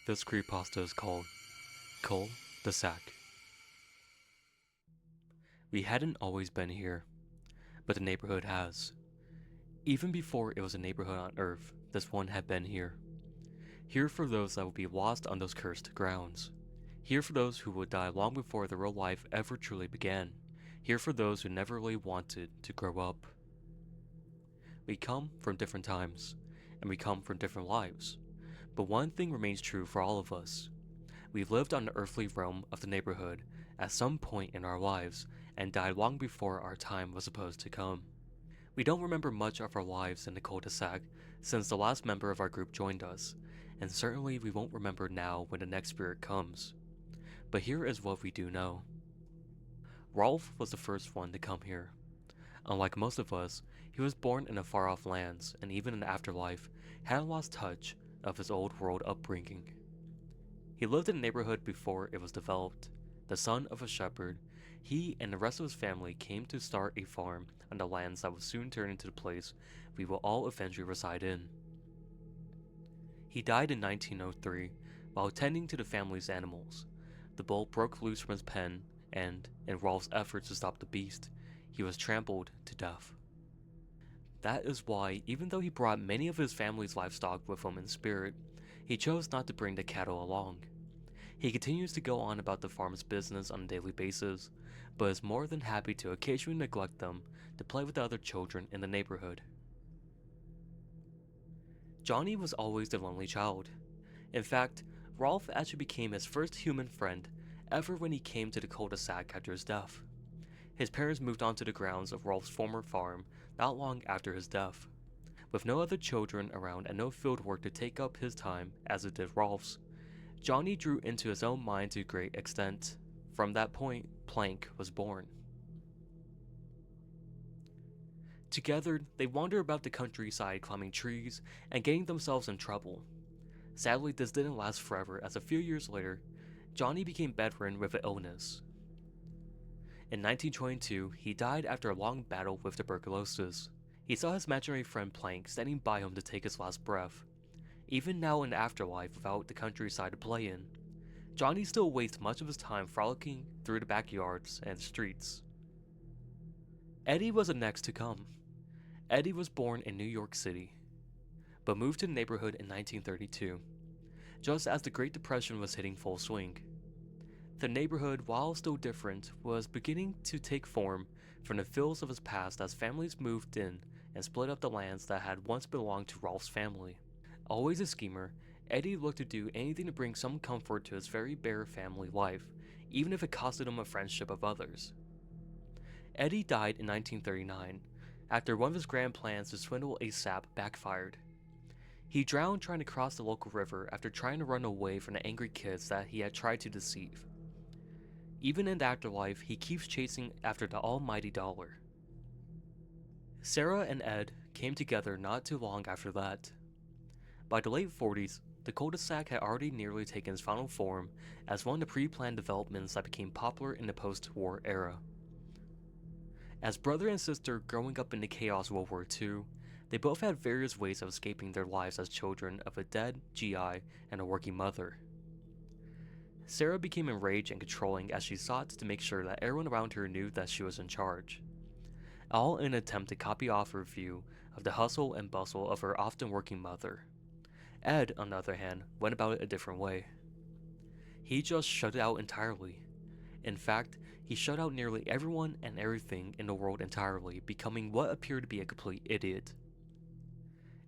This creepypasta is called Cul-De-Sac. We hadn't always been here, but the neighborhood has. Even before it was a neighborhood on Earth, this one had been here. Here for those that would be lost on those cursed grounds. Here for those who would die long before their real life ever truly began. Here for those who never really wanted to grow up. We come from different times, and we come from different lives. But one thing remains true for all of us. We lived on the earthly realm of the neighborhood at some point in our lives and died long before our time was supposed to come. We don't remember much of our lives in the cul-de-sac since the last member of our group joined us, and certainly we won't remember now when the next spirit comes. But here is what we do know. Rolf was the first one to come here. Unlike most of us, he was born in the far-off lands and even in the afterlife hadn't lost touch of his old world upbringing. He lived in the neighborhood before it was developed. The son of a shepherd, he and the rest of his family came to start a farm on the lands that would soon turn into the place we will all eventually reside in. He died in 1903 while tending to the family's animals. The bull broke loose from his pen and, in Rolf's efforts to stop the beast, he was trampled to death. That is why, even though he brought many of his family's livestock with him in spirit, he chose not to bring the cattle along. He continues to go on about the farm's business on a daily basis, but is more than happy to occasionally neglect them to play with the other children in the neighborhood. Johnny was always the lonely child. In fact, Rolf actually became his first human friend ever when he came to the cul-de-sac after his death. His parents moved onto the grounds of Rolf's former farm not long after his death. With no other children around and no field work to take up his time as it did Rolf's, Johnny drew into his own mind to a great extent. From that point, Plank was born. Together, they wander about the countryside climbing trees and getting themselves in trouble. Sadly, this didn't last forever as a few years later, Johnny became bedridden with an illness. In 1922, he died after a long battle with tuberculosis. He saw his imaginary friend Plank standing by him to take his last breath. Even now in the afterlife without the countryside to play in, Johnny still wastes much of his time frolicking through the backyards and streets. Eddie was the next to come. Eddie was born in New York City, but moved to the neighborhood in 1932, just as the Great Depression was hitting full swing. The neighborhood, while still different, was beginning to take form from the feels of his past as families moved in and split up the lands that had once belonged to Rolf's family. Always a schemer, Eddie looked to do anything to bring some comfort to his very bare family life, even if it costed him a friendship of others. Eddie died in 1939, after one of his grand plans to swindle a sap backfired. He drowned trying to cross the local river after trying to run away from the angry kids that he had tried to deceive. Even in the afterlife, he keeps chasing after the almighty dollar. Sarah and Ed came together not too long after that. By the late 40s, the cul-de-sac had already nearly taken its final form as one of the pre-planned developments that became popular in the post-war era. As brother and sister growing up in the chaos of World War II, they both had various ways of escaping their lives as children of a dead GI and a working mother. Sarah became enraged and controlling as she sought to make sure that everyone around her knew that she was in charge, all in an attempt to copy off her view of the hustle and bustle of her often working mother. Ed, on the other hand, went about it a different way. He just shut it out entirely. In fact, he shut out nearly everyone and everything in the world entirely, becoming what appeared to be a complete idiot.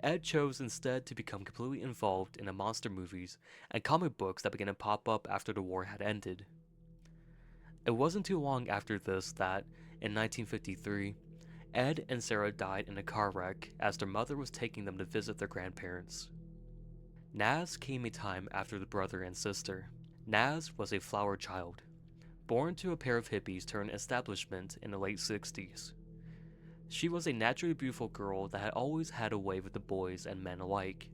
Ed chose instead to become completely involved in the monster movies and comic books that began to pop up after the war had ended. It wasn't too long after this that, in 1953, Ed and Sarah died in a car wreck as their mother was taking them to visit their grandparents. Naz came a time after the brother and sister. Naz was a flower child, born to a pair of hippies turned establishment in the late 60s. She was a naturally beautiful girl that had always had a way with the boys and men alike.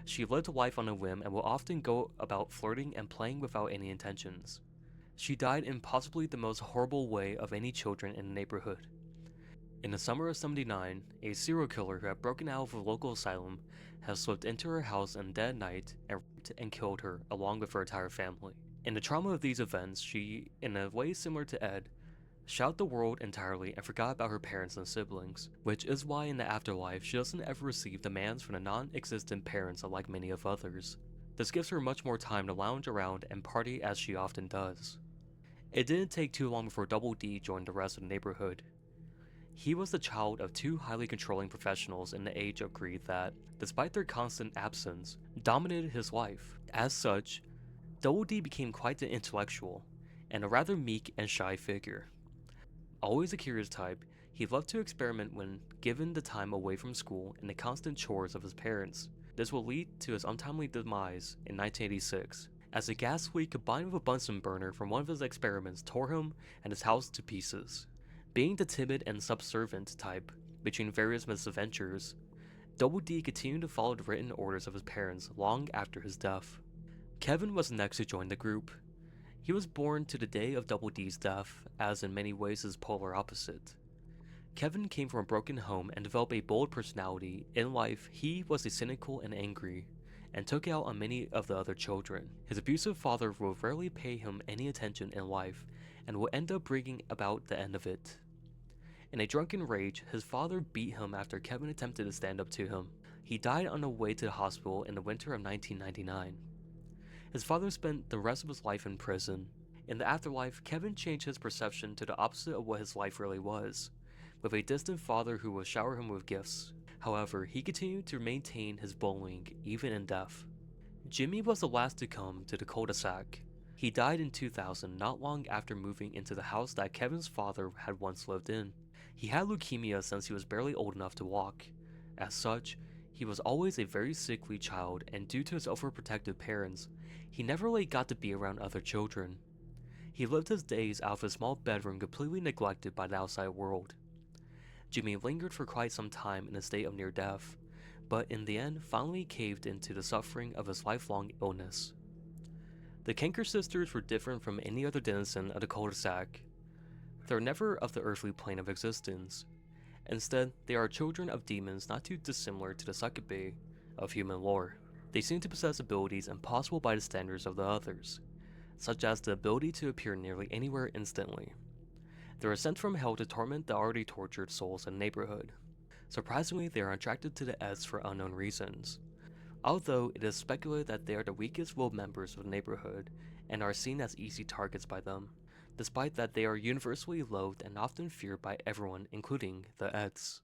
She lived life on a whim and would often go about flirting and playing without any intentions. She died in possibly the most horrible way of any children in the neighborhood. In the summer of '79, a serial killer who had broken out of a local asylum has slipped into her house on a dead night and raped and killed her along with her entire family. In the trauma of these events, she, in a way similar to Ed, shut out the world entirely and forgot about her parents and siblings, which is why in the afterlife she doesn't ever receive demands from the non-existent parents unlike many of others. This gives her much more time to lounge around and party as she often does. It didn't take too long before Double D joined the rest of the neighborhood. He was the child of two highly controlling professionals in the age of greed that, despite their constant absence, dominated his life. As such, Double D became quite the intellectual, and a rather meek and shy figure. Always a curious type, he loved to experiment when given the time away from school and the constant chores of his parents. This will lead to his untimely demise in 1986, as a gas leak combined with a Bunsen burner from one of his experiments tore him and his house to pieces. Being the timid and subservient type between various misadventures, Double D continued to follow the written orders of his parents long after his death. Kevin was next to join the group. He was born to the day of Double D's death, as in many ways his polar opposite. Kevin came from a broken home and developed a bold personality. In life, he was cynical and angry, and took out on many of the other children. His abusive father will rarely pay him any attention in life, and will end up bringing about the end of it. In a drunken rage, his father beat him after Kevin attempted to stand up to him. He died on the way to the hospital in the winter of 1999. His father spent the rest of his life in prison. In the afterlife, Kevin changed his perception to the opposite of what his life really was, with a distant father who would shower him with gifts. However, he continued to maintain his bullying even in death. Jimmy was the last to come to the Cul-De-Sac. He died in 2000, not long after moving into the house that Kevin's father had once lived in. He had leukemia since he was barely old enough to walk. As such, he was always a very sickly child, and due to his overprotective parents, he never really got to be around other children. He lived his days out of his small bedroom completely neglected by the outside world. Jimmy lingered for quite some time in a state of near death, but in the end finally caved into the suffering of his lifelong illness. The Kanker sisters were different from any other denizen of the Cul-De-Sac. They are never of the earthly plane of existence. Instead, they are children of demons not too dissimilar to the succubi of human lore. They seem to possess abilities impossible by the standards of the others, such as the ability to appear nearly anywhere instantly. They are sent from hell to torment the already tortured souls in the neighborhood. Surprisingly, they are attracted to the Eds for unknown reasons, although it is speculated that they are the weakest-willed members of the neighborhood and are seen as easy targets by them, despite that they are universally loathed and often feared by everyone, including the Eds.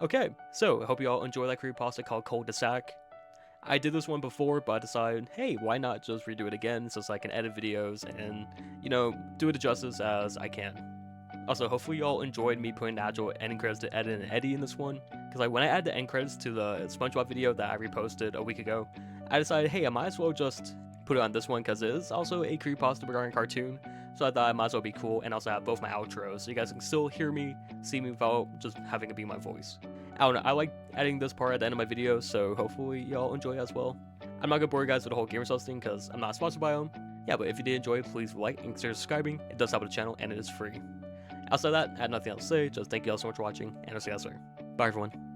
Okay, so I hope you all enjoy that creepypasta called Cul-De-Sac. I did this one before, but I decided, hey, why not just redo it again so I can edit videos and, do it the justice as I can. Also, hopefully y'all enjoyed me putting the actual ending credits to Ed and Eddie in this one, because when I add the end credits to the SpongeBob video that I reposted a week ago, I decided, hey, I might as well just put it on this one because it is also a creepypasta regarding cartoon, so I thought it might as well be cool and also have both my outros so you guys can still hear me, see me without just having it be my voice. I don't know, I like adding this part at the end of my video, so hopefully y'all enjoy it as well. I'm not gonna bore you guys with the whole Gamer Sauce thing because I'm not sponsored by them. Yeah, but if you did enjoy it, please like and consider subscribing. It does help the channel and it is free. Outside of that, I had nothing else to say, just thank you all so much for watching, and I'll see you guys later. Bye everyone.